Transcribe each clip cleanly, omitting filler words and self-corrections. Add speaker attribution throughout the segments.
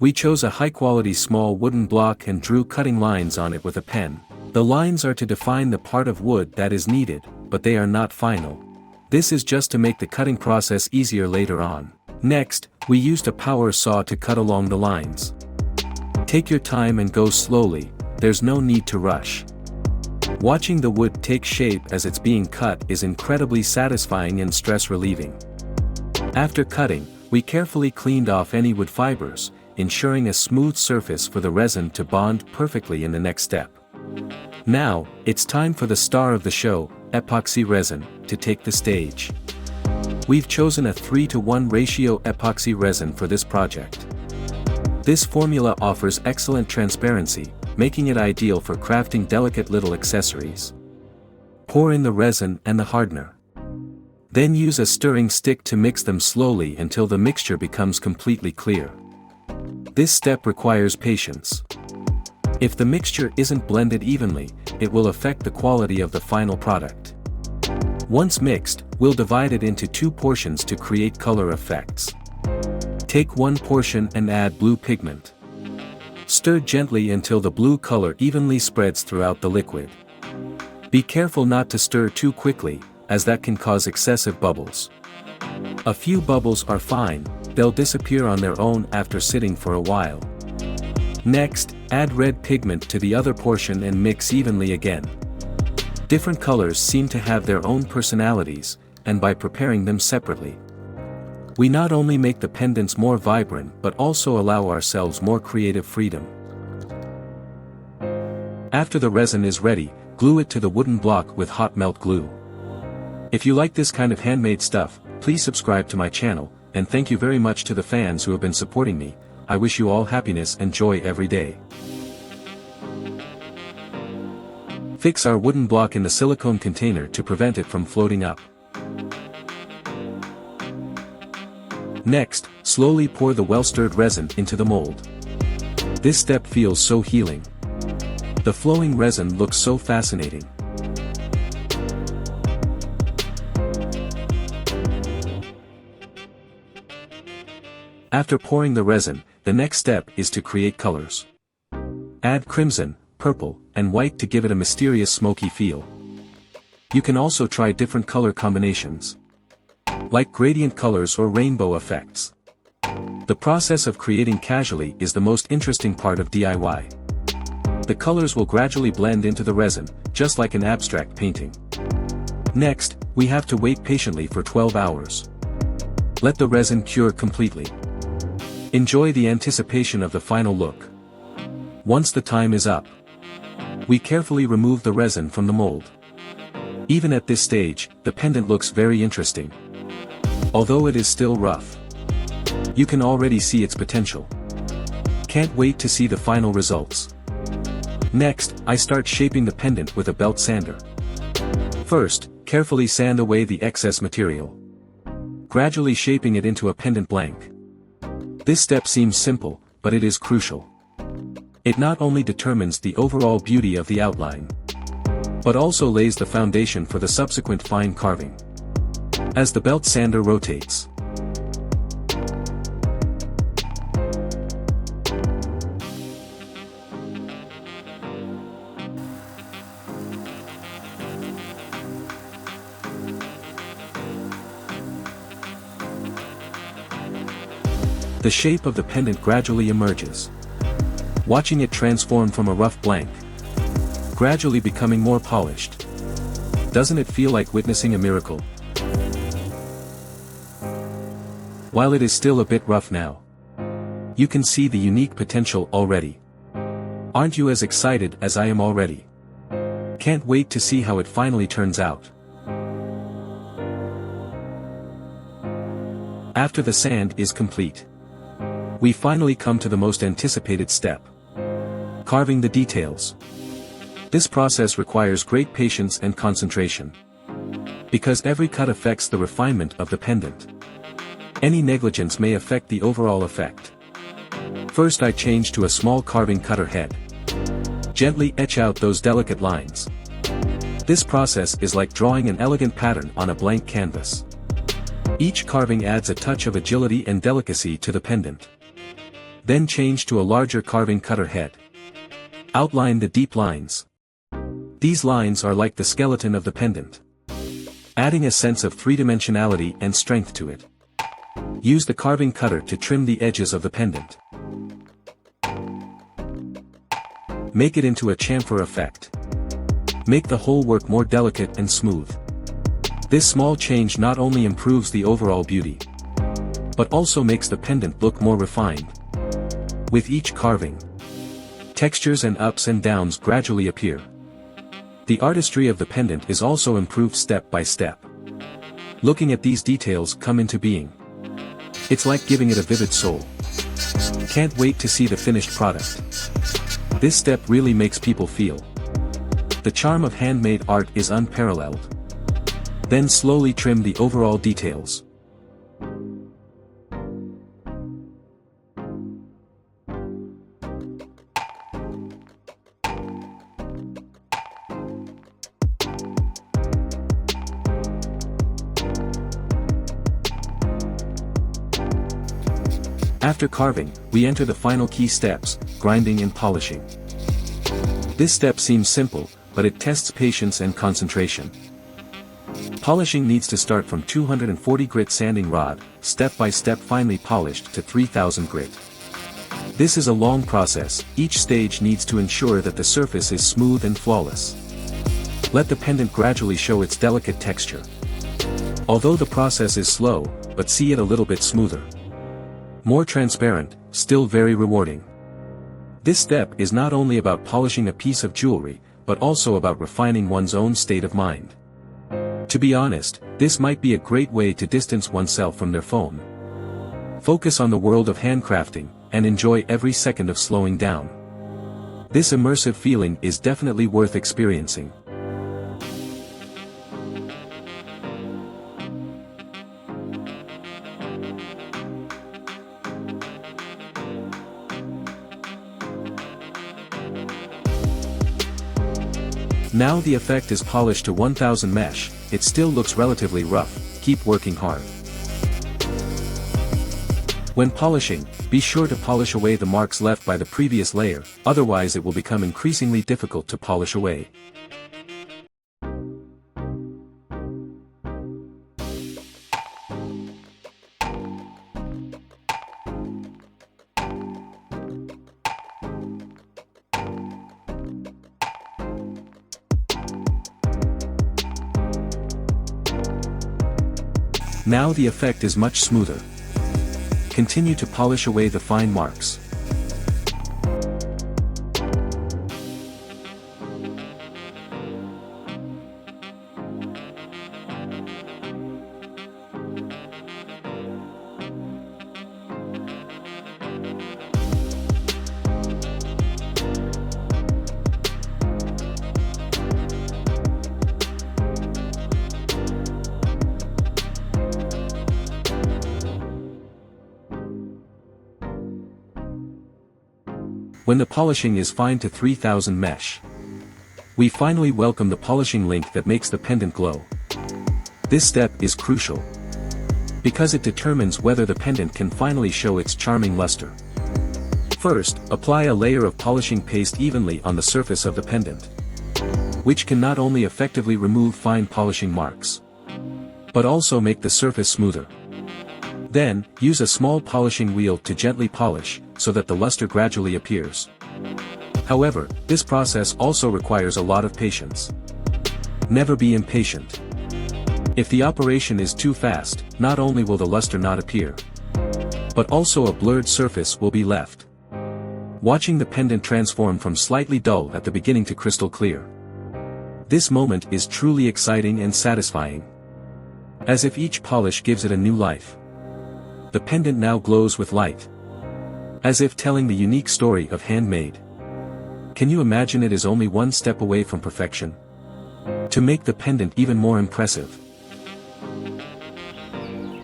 Speaker 1: We chose a high-quality small wooden block and drew cutting lines on it with a pen. The lines are to define the part of wood that is needed, but they are not final. This is just to make the cutting process easier later on. Next, we used a power saw to cut along the lines. Take your time and go slowly, there's no need to rush. Watching the wood take shape as it's being cut is incredibly satisfying and stress-relieving. After cutting, we carefully cleaned off any wood fibers, ensuring a smooth surface for the resin to bond perfectly in the next step. Now, it's time for the star of the show, epoxy resin, to take the stage. We've chosen a 3:1 ratio epoxy resin for this project. This formula offers excellent transparency, making it ideal for crafting delicate little accessories. Pour in the resin and the hardener. Then use a stirring stick to mix them slowly until the mixture becomes completely clear. This step requires patience. If the mixture isn't blended evenly, it will affect the quality of the final product. Once mixed, we'll divide it into 2 portions to create color effects. Take one portion and add blue pigment. Stir gently until the blue color evenly spreads throughout the liquid. Be careful not to stir too quickly, as that can cause excessive bubbles. A few bubbles are fine, they'll disappear on their own after sitting for a while. Next, add red pigment to the other portion and mix evenly again. Different colors seem to have their own personalities, and by preparing them separately, we not only make the pendants more vibrant but also allow ourselves more creative freedom. After the resin is ready, glue it to the wooden block with hot melt glue. If you like this kind of handmade stuff, please subscribe to my channel, and thank you very much to the fans who have been supporting me. I wish you all happiness and joy every day. Fix our wooden block in the silicone container to prevent it from floating up. Next, slowly pour the well-stirred resin into the mold. This step feels so healing. The flowing resin looks so fascinating. After pouring the resin, the next step is to create colors. Add crimson, purple, and white to give it a mysterious smoky feel. You can also try different color combinations, like gradient colors or rainbow effects. The process of creating casually is the most interesting part of DIY. The colors will gradually blend into the resin, just like an abstract painting. Next, we have to wait patiently for 12 hours. Let the resin cure completely. Enjoy the anticipation of the final look. Once the time is up, we carefully remove the resin from the mold. Even at this stage, the pendant looks very interesting. Although it is still rough, you can already see its potential. Can't wait to see the final results. Next, I start shaping the pendant with a belt sander. First, carefully sand away the excess material, gradually shaping it into a pendant blank. This step seems simple, but it is crucial. It not only determines the overall beauty of the outline, but also lays the foundation for the subsequent fine carving. As the belt sander rotates, the shape of the pendant gradually emerges. Watching it transform from a rough blank, gradually becoming more polished. Doesn't it feel like witnessing a miracle? While it is still a bit rough now, you can see the unique potential already. Aren't you as excited as I am already? Can't wait to see how it finally turns out. After the sand is complete, we finally come to the most anticipated step: carving the details. This process requires great patience and concentration, because every cut affects the refinement of the pendant. Any negligence may affect the overall effect. First, I change to a small carving cutter head. Gently etch out those delicate lines. This process is like drawing an elegant pattern on a blank canvas. Each carving adds a touch of agility and delicacy to the pendant. Then change to a larger carving cutter head. Outline the deep lines. These lines are like the skeleton of the pendant, adding a sense of three-dimensionality and strength to it. Use the carving cutter to trim the edges of the pendant. Make it into a chamfer effect. Make the whole work more delicate and smooth. This small change not only improves the overall beauty, but also makes the pendant look more refined. With each carving, textures and ups and downs gradually appear. The artistry of the pendant is also improved step by step. Looking at these details come into being. It's like giving it a vivid soul. Can't wait to see the finished product. This step really makes people feel. The charm of handmade art is unparalleled. Then slowly trim the overall details. After carving, we enter the final key steps, grinding and polishing. This step seems simple, but it tests patience and concentration. Polishing needs to start from 240 grit sanding rod, step by step finely polished to 3000 grit. This is a long process. Each stage needs to ensure that the surface is smooth and flawless. Let the pendant gradually show its delicate texture. Although the process is slow, but see it a little bit smoother. More transparent, still very rewarding. This step is not only about polishing a piece of jewelry, but also about refining one's own state of mind. To be honest, this might be a great way to distance oneself from their phone. Focus on the world of handcrafting, and enjoy every second of slowing down. This immersive feeling is definitely worth experiencing. Now the effect is polished to 1000 mesh, it still looks relatively rough. Keep working hard. When polishing, be sure to polish away the marks left by the previous layer, otherwise it will become increasingly difficult to polish away. Now the effect is much smoother. Continue to polish away the fine marks. When the polishing is fine to 3000 mesh, we finally welcome the polishing link that makes the pendant glow. This step is crucial, because it determines whether the pendant can finally show its charming luster. First, apply a layer of polishing paste evenly on the surface of the pendant, which can not only effectively remove fine polishing marks, but also make the surface smoother. Then, use a small polishing wheel to gently polish, so that the luster gradually appears. However, this process also requires a lot of patience. Never be impatient. If the operation is too fast, not only will the luster not appear, but also a blurred surface will be left. Watching the pendant transform from slightly dull at the beginning to crystal clear. This moment is truly exciting and satisfying. As if each polish gives it a new life. The pendant now glows with light, as if telling the unique story of handmade. Can you imagine it is only one step away from perfection? To make the pendant even more impressive,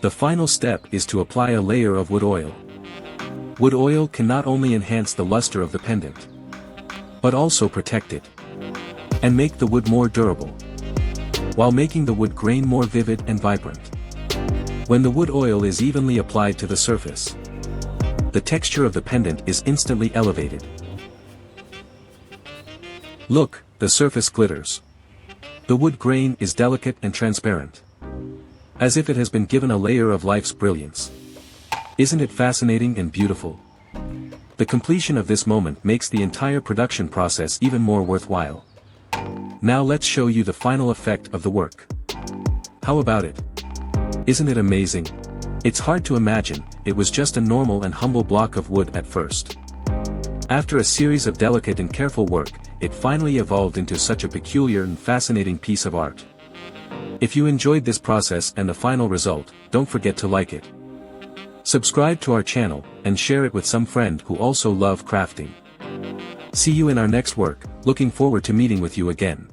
Speaker 1: the final step is to apply a layer of wood oil. Wood oil can not only enhance the luster of the pendant, but also protect it, and make the wood more durable, while making the wood grain more vivid and vibrant. When the wood oil is evenly applied to the surface, the texture of the pendant is instantly elevated. Look, the surface glitters. The wood grain is delicate and transparent, as if it has been given a layer of life's brilliance. Isn't it fascinating and beautiful? The completion of this moment makes the entire production process even more worthwhile. Now let's show you the final effect of the work. How about it? Isn't it amazing? It's hard to imagine, it was just a normal and humble block of wood at first. After a series of delicate and careful work, it finally evolved into such a peculiar and fascinating piece of art. If you enjoyed this process and the final result, don't forget to like it. Subscribe to our channel, and share it with some friend who also love crafting. See you in our next work, looking forward to meeting with you again.